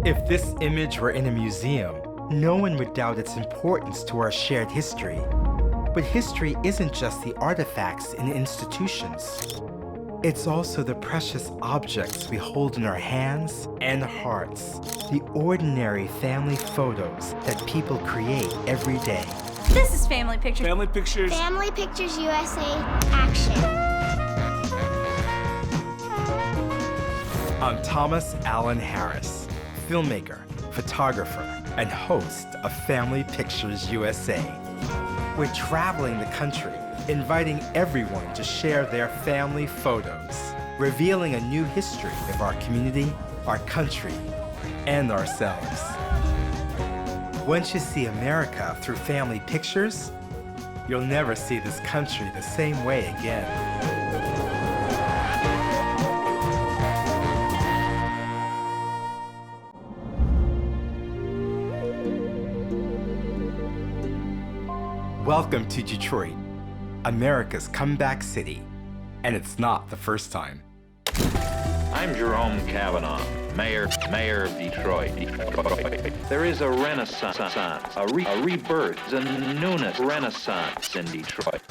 If this image were in a museum, no one would doubt its importance to our shared history. But history isn't just the artifacts in institutions. It's also the precious objects we hold in our hands and hearts, the ordinary family photos that people create every day. This is Family Pictures. Family Pictures. Family Pictures USA Action. I'm Thomas Allen Harris, filmmaker, photographer, and host of Family Pictures USA. We're traveling the country, inviting everyone to share their family photos, revealing a new history of our community, our country, and ourselves. Once you see America through family pictures, you'll never see this country the same way again. Welcome to Detroit, America's comeback city, and it's not the first time. I'm Jerome Kavanaugh, Mayor of Detroit. There is a renaissance, a rebirth, a newness renaissance in Detroit.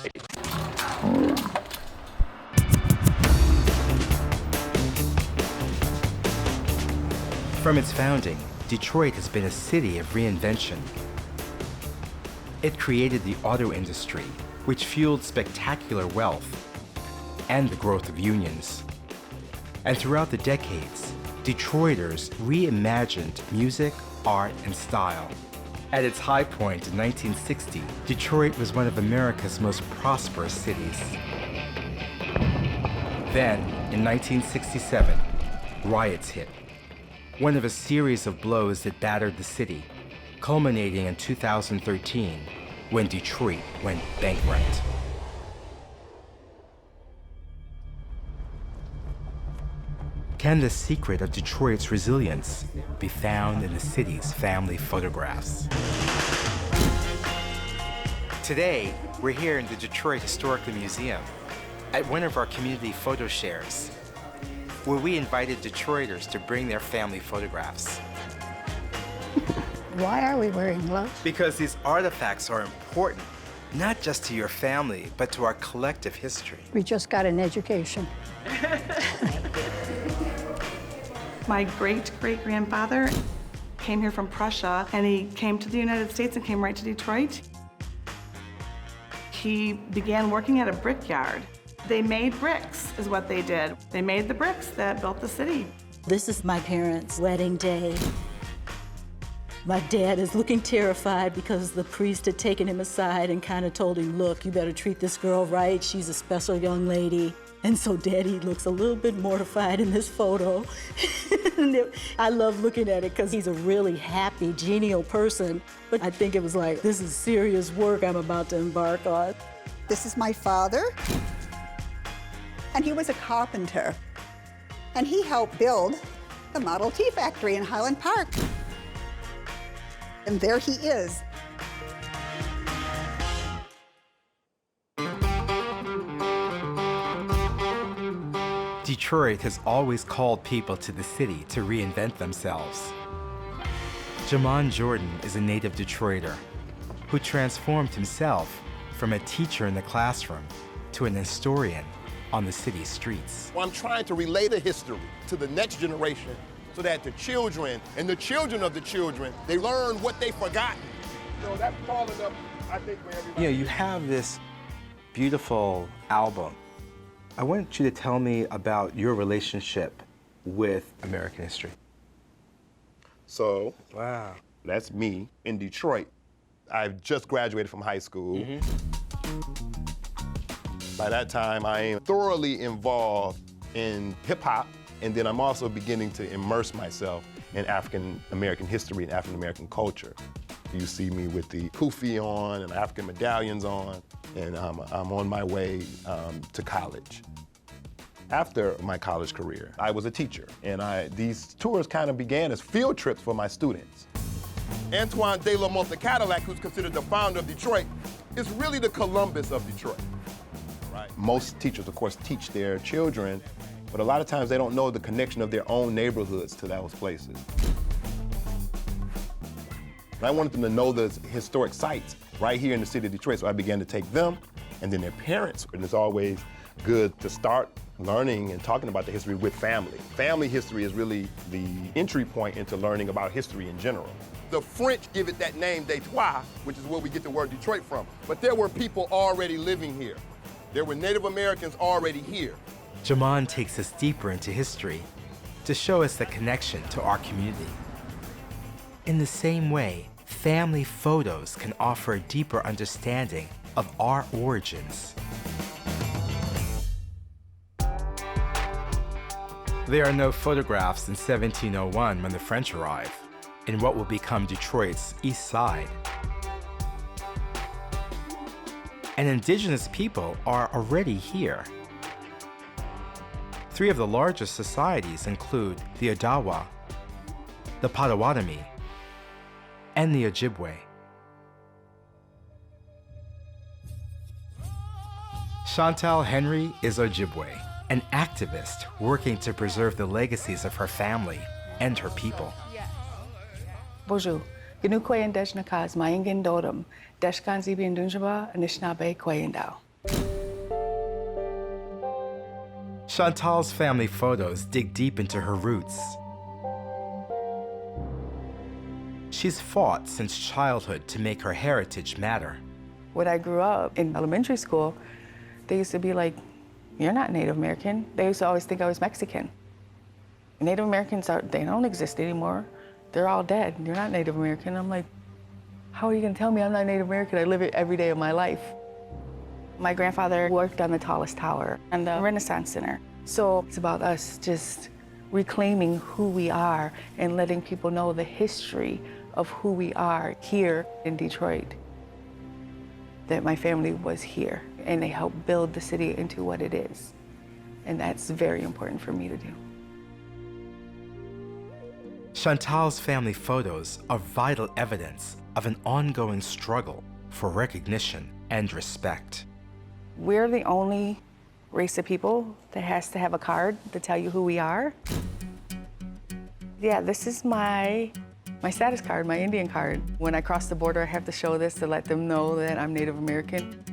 From its founding, Detroit has been a city of reinvention. It created the auto industry, which fueled spectacular wealth and the growth of unions. And throughout the decades, Detroiters reimagined music, art, and style. At its high point in 1960, Detroit was one of America's most prosperous cities. Then, in 1967, riots hit, one of a series of blows that battered the city, culminating in 2013, when Detroit went bankrupt. Can the secret of Detroit's resilience be found in the city's family photographs? Today, we're here in the Detroit Historical Museum at one of our community photo shares, where we invited Detroiters to bring their family photographs. Why are we wearing gloves? Because these artifacts are important, not just to your family, but to our collective history. We just got an education. My great-great-grandfather came here from Prussia, and he came to the United States and came right to Detroit. He began working at a brickyard. They made bricks, is what they did. They made the bricks that built the city. This is my parents' wedding day. My dad is looking terrified because the priest had taken him aside and kind of told him, look, you better treat this girl right. She's a special young lady. And so Daddy looks a little bit mortified in this photo. I love looking at it because he's a really happy, genial person. But I think it was like, this is serious work I'm about to embark on. This is my father. And he was a carpenter. And he helped build the Model T factory in Highland Park. And there he is. Detroit has always called people to the city to reinvent themselves. Jamon Jordan is a native Detroiter who transformed himself from a teacher in the classroom to an historian on the city's streets. Well, I'm trying to relay the history to the next generation so that the children and the children of the children, they learn what they've forgotten. So that's falling up, I think, for everybody. You know, you have this beautiful album. I want you to tell me about your relationship with American history. So, Wow. that's me in Detroit. I've just graduated from high school. By that time, I am thoroughly involved in hip-hop, and then I'm also beginning to immerse myself in African-American history and African-American culture. You see me with the kufi on and African medallions on, and I'm on my way to college. After my college career, I was a teacher, and these tours kind of began as field trips for my students. Antoine de la Monte Cadillac, who's considered the founder of Detroit, is really the Columbus of Detroit. Right. Most teachers, of course, teach their children, but a lot of times they don't know the connection of their own neighborhoods to those places. And I wanted them to know the historic sites right here in the city of Detroit, so I began to take them and then their parents. And it's always good to start learning and talking about the history with family. Family history is really the entry point into learning about history in general. The French give it that name, Detroit, which is where we get the word Detroit from. But there were people already living here. There were Native Americans already here. Jamon takes us deeper into history to show us the connection to our community. In the same way, family photos can offer a deeper understanding of our origins. There are no photographs in 1701 when the French arrive, in what will become Detroit's East Side. And indigenous people are already here. 3 of the largest societies include the Odawa, the Potawatomi, and the Ojibwe. Chantel Henry is Ojibwe, an activist working to preserve the legacies of her family and her people. Bonjour. Gnu Kwayan Deshnakas, Mayingin Dodum, Deshkan Zibian Dunjaba, Anishinaabe Kwayandao. Chantal's family photos dig deep into her roots. She's fought since childhood to make her heritage matter. When I grew up in elementary school, they used to be like, "You're not Native American." They used to always think I was Mexican. Native Americans they don't exist anymore. They're all dead. You're not Native American. I'm like, how are you gonna tell me I'm not Native American? I live it every day of my life. My grandfather worked on the tallest tower and the Renaissance Center. So it's about us just reclaiming who we are and letting people know the history of who we are here in Detroit. That my family was here and they helped build the city into what it is. And that's very important for me to do. Chantal's family photos are vital evidence of an ongoing struggle for recognition and respect. We're the only race of people that has to have a card to tell you who we are. Yeah, this is my status card, my Indian card. When I cross the border, I have to show this to let them know that I'm Native American.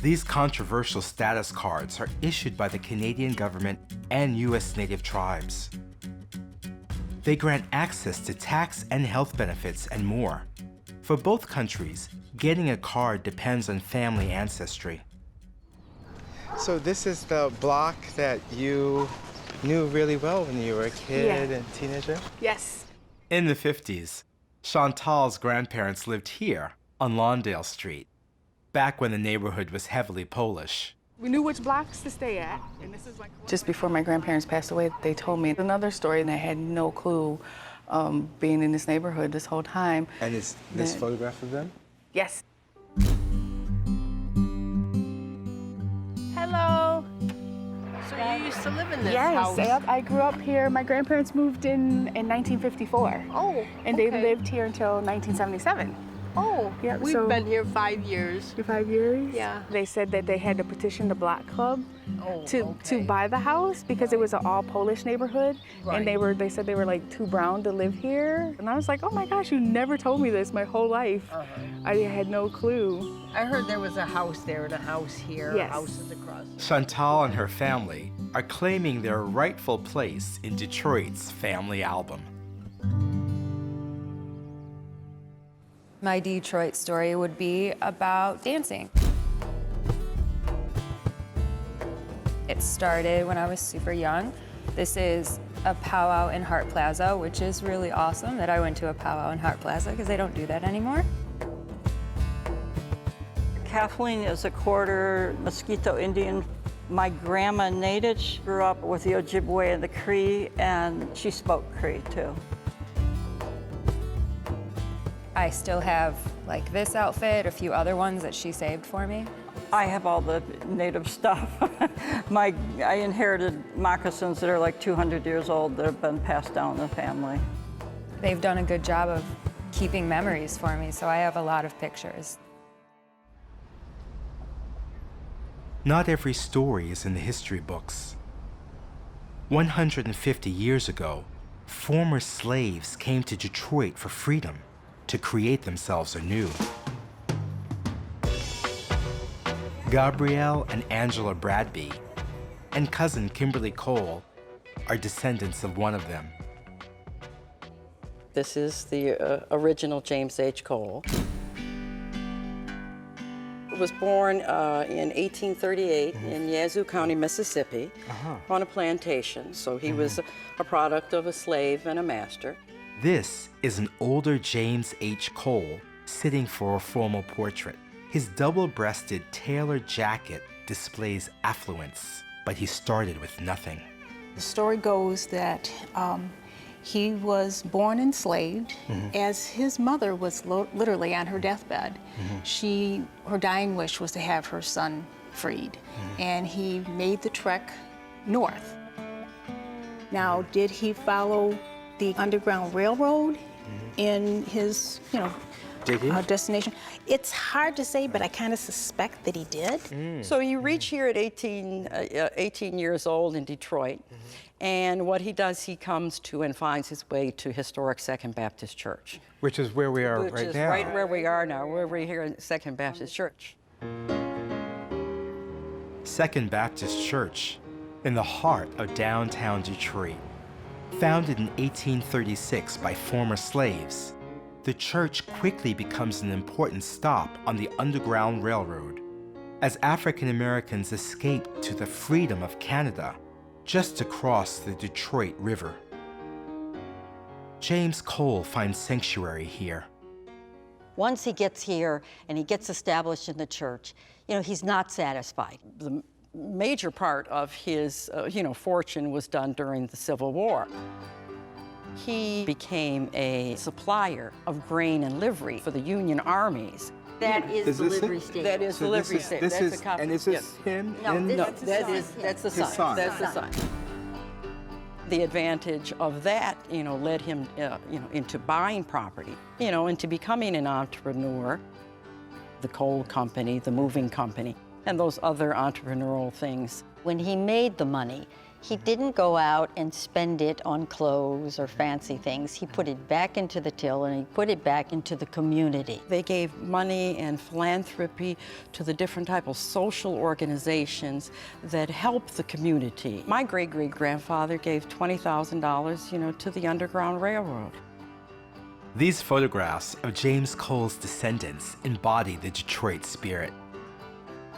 These controversial status cards are issued by the Canadian government and U.S. Native tribes. They grant access to tax and health benefits and more. For both countries, getting a card depends on family ancestry. So this is the block that you knew really well when you were a kid and teenager? Yes. In the 50s, Chantal's grandparents lived here on Lawndale Street, back when the neighborhood was heavily Polish. We knew which blocks to stay at. And this is like just before my grandparents passed away, they told me another story, and I had no clue being in this neighborhood this whole time. And is this photograph of them? Yes. Hello. So you used to live in this house? Yes, I grew up here. My grandparents moved in 1954. Oh, and they lived here until 1977. Oh, yeah, we've been here 5 years. 5 years? Yeah. They said that they had to petition the Black Club to buy the house because it was an all Polish neighborhood, and they said they were like too brown to live here. And I was like, oh my gosh, you never told me this my whole life. I had no clue. I heard there was a house there and a house here, Yes. houses across. Chantal and her family are claiming their rightful place in Detroit's family album. My Detroit story would be about dancing. It started when I was super young. This is a powwow in Hart Plaza, which is really awesome that I went to a powwow in Hart Plaza because they don't do that anymore. Kathleen is a quarter Mosquito Indian. My grandma Nadich grew up with the Ojibwe and the Cree, and she spoke Cree too. I still have like this outfit, a few other ones that she saved for me. I have all the native stuff. I inherited moccasins that are like 200 years old that have been passed down in the family. They've done a good job of keeping memories for me, so I have a lot of pictures. Not every story is in the history books. 150 years ago, former slaves came to Detroit for freedom, to create themselves anew. Gabrielle and Angela Bradby and cousin Kimberly Cole are descendants of one of them. This is the original James H. Cole. Was born in 1838 in Yazoo County, Mississippi, on a plantation. So he was a product of a slave and a master. This is an older James H. Cole sitting for a formal portrait. His double-breasted tailored jacket displays affluence, but he started with nothing. The story goes that he was born enslaved, as his mother was literally on her deathbed. Her dying wish was to have her son freed, and he made the trek north. Now, did he follow the Underground Railroad in his, destination? It's hard to say, but I kind of suspect that he did. So you reach here at 18 years old in Detroit, and what he does, he comes to and finds his way to historic Second Baptist Church. Which is where we are right now. Which is right where we are now. We're here in Second Baptist Church. Second Baptist Church, in the heart of downtown Detroit. Founded in 1836 by former slaves, the church quickly becomes an important stop on the Underground Railroad as African Americans escape to the freedom of Canada just to cross the Detroit River. James Cole finds sanctuary here. Once he gets here and he gets established in the church, he's not satisfied. The major part of his, fortune was done during the Civil War. He became a supplier of grain and livery for the Union armies. That is the livery state. That is the livery state. This is, and is this him? No, that's the son. That's the son. The advantage of that, led him, into buying property, into becoming an entrepreneur. The coal company, the moving company, and those other entrepreneurial things. When he made the money, he didn't go out and spend it on clothes or fancy things. He put it back into the till and he put it back into the community. They gave money and philanthropy to the different type of social organizations that help the community. My great-great-grandfather gave $20,000, to the Underground Railroad. These photographs of James Cole's descendants embody the Detroit spirit.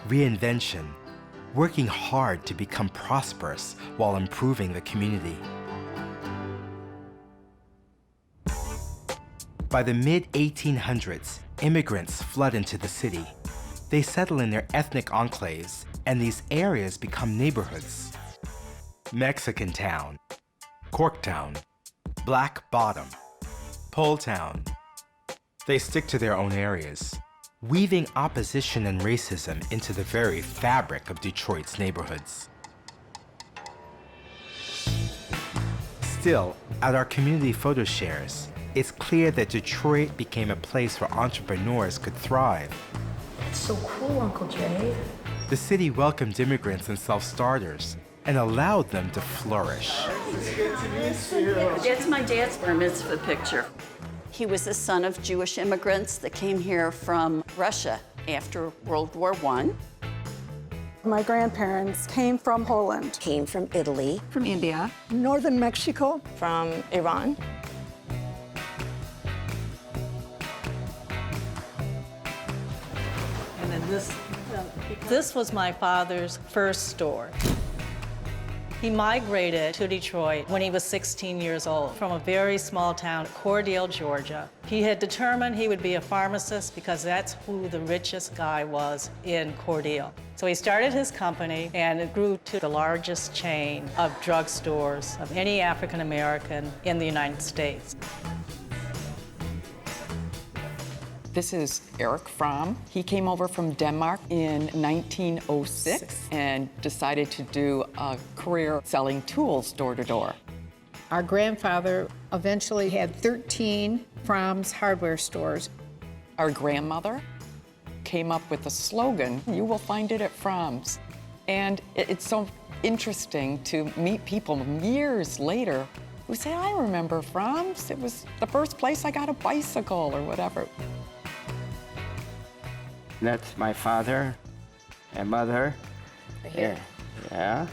Reinvention, working hard to become prosperous while improving the community. By the mid-1800s, immigrants flood into the city. They settle in their ethnic enclaves, and these areas become neighborhoods. Mexican Town, Corktown, Black Bottom, Poletown. They stick to their own areas, weaving opposition and racism into the very fabric of Detroit's neighborhoods. Still, at our community photo shares, it's clear that Detroit became a place where entrepreneurs could thrive. That's so cool, Uncle Jay. The city welcomed immigrants and self-starters and allowed them to flourish. It's good to meet you. That's my dad's bar mitzvah picture. He was the son of Jewish immigrants that came here from Russia after World War I. My grandparents came from Poland. Came from Italy. From India. Northern Mexico. From Iran. And then this was my father's first store. He migrated to Detroit when he was 16 years old from a very small town, Cordele, Georgia. He had determined he would be a pharmacist because that's who the richest guy was in Cordele. So he started his company and it grew to the largest chain of drugstores of any African American in the United States. This is Eric Fromm. He came over from Denmark in 1906 and decided to do a career selling tools door to door. Our grandfather eventually had 13 Fromm's hardware stores. Our grandmother came up with a slogan, "You will find it at Fromm's." And it's so interesting to meet people years later We say, I remember From's. It was the first place I got a bicycle or whatever. That's my father and mother. Here. Yeah.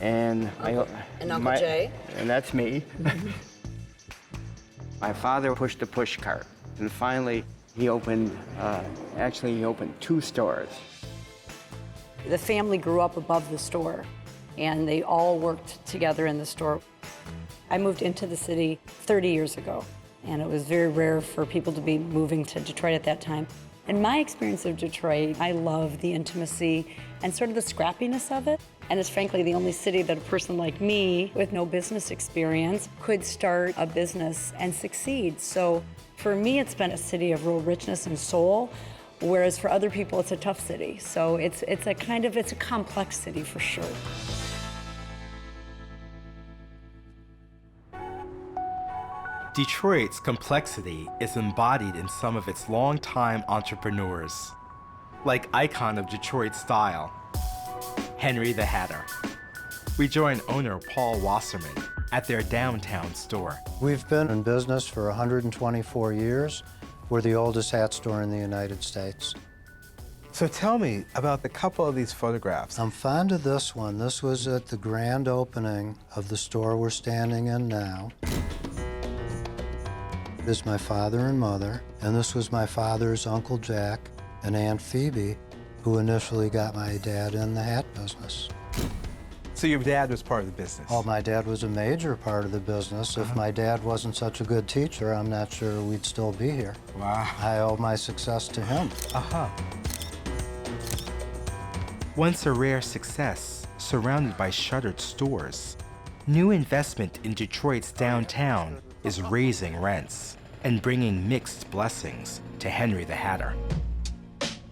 And And Uncle Jay. And that's me. My father pushed the push cart, and finally he opened, he opened 2 stores. The family grew up above the store, and they all worked together in the store. I moved into the city 30 years ago, and it was very rare for people to be moving to Detroit at that time. In my experience of Detroit, I love the intimacy and sort of the scrappiness of it. And it's frankly the only city that a person like me with no business experience could start a business and succeed. So for me, it's been a city of real richness and soul, whereas for other people, it's a tough city. So it's a complex city for sure. Detroit's complexity is embodied in some of its longtime entrepreneurs, like icon of Detroit style, Henry the Hatter. We join owner Paul Wasserman at their downtown store. We've been in business for 124 years. We're the oldest hat store in the United States. So tell me about the couple of these photographs. I'm fond of this one. This was at the grand opening of the store we're standing in now. This is my father and mother, and this was my father's Uncle Jack and Aunt Phoebe, who initially got my dad in the hat business. So your dad was part of the business? Oh, my dad was a major part of the business. If my dad wasn't such a good teacher, I'm not sure we'd still be here. Wow. I owe my success to him. Once a rare success, surrounded by shuttered stores, new investment in Detroit's downtown is raising rents and bringing mixed blessings to Henry the Hatter.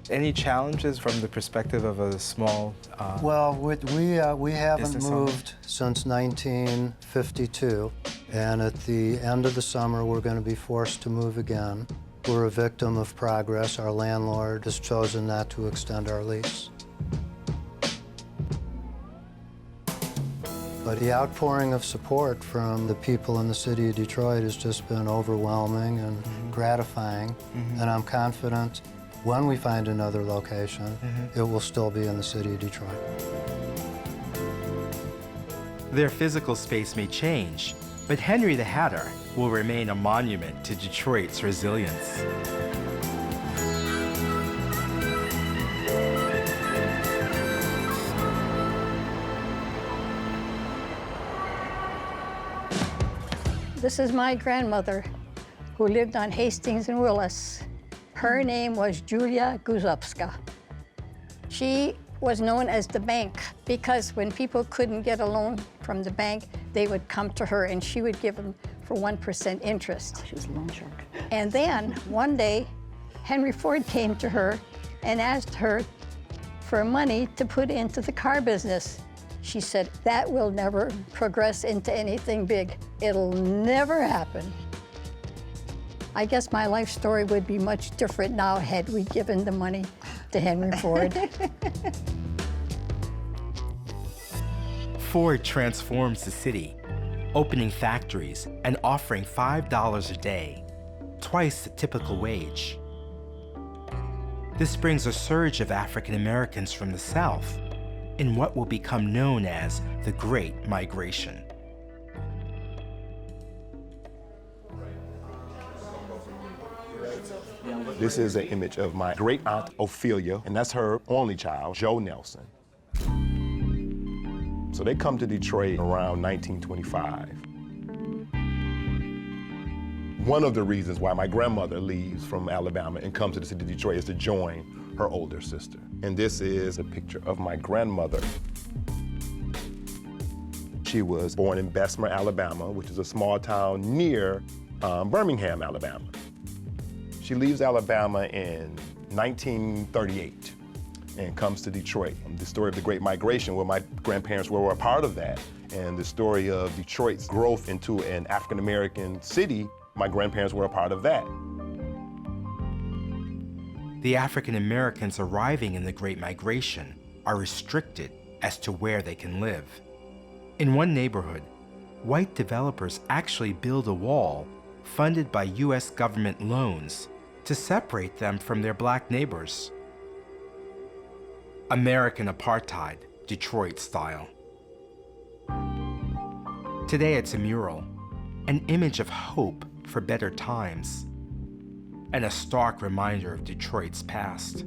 Any challenges from the perspective of a small Well, we haven't business owner? moved since 1952, and at the end of the summer, we're going to be forced to move again. We're a victim of progress. Our landlord has chosen not to extend our lease. But the outpouring of support from the people in the city of Detroit has just been overwhelming and gratifying, and I'm confident when we find another location, it will still be in the city of Detroit. Their physical space may change, but Henry the Hatter will remain a monument to Detroit's resilience. This is my grandmother, who lived on Hastings and Willis. Her name was Julia Guzowska. She was known as the bank because when people couldn't get a loan from the bank, they would come to her and she would give them for 1% interest. She was a loan shark. And then one day, Henry Ford came to her and asked her for money to put into the car business. She said, that will never progress into anything big. It'll never happen. I guess my life story would be much different now had we given the money to Henry Ford. Ford transforms the city, opening factories and offering $5 a day, twice the typical wage. This brings a surge of African Americans from the South in what will become known as the Great Migration. This is an image of my great-aunt Ophelia, and that's her only child, Joe Nelson. So they come to Detroit around 1925. One of the reasons why my grandmother leaves from Alabama and comes to the city of Detroit is to join her older sister. And this is a picture of my grandmother. She was born in Bessemer, Alabama, which is a small town near Birmingham, Alabama. She leaves Alabama in 1938 and comes to Detroit. The story of the Great Migration, where my grandparents were a part of that, and the story of Detroit's growth into an African-American city, my grandparents were a part of that. The African Americans arriving in the Great Migration are restricted as to where they can live. In one neighborhood, white developers actually build a wall funded by US government loans to separate them from their black neighbors. American apartheid, Detroit style. Today it's a mural, an image of hope for better times, and a stark reminder of Detroit's past.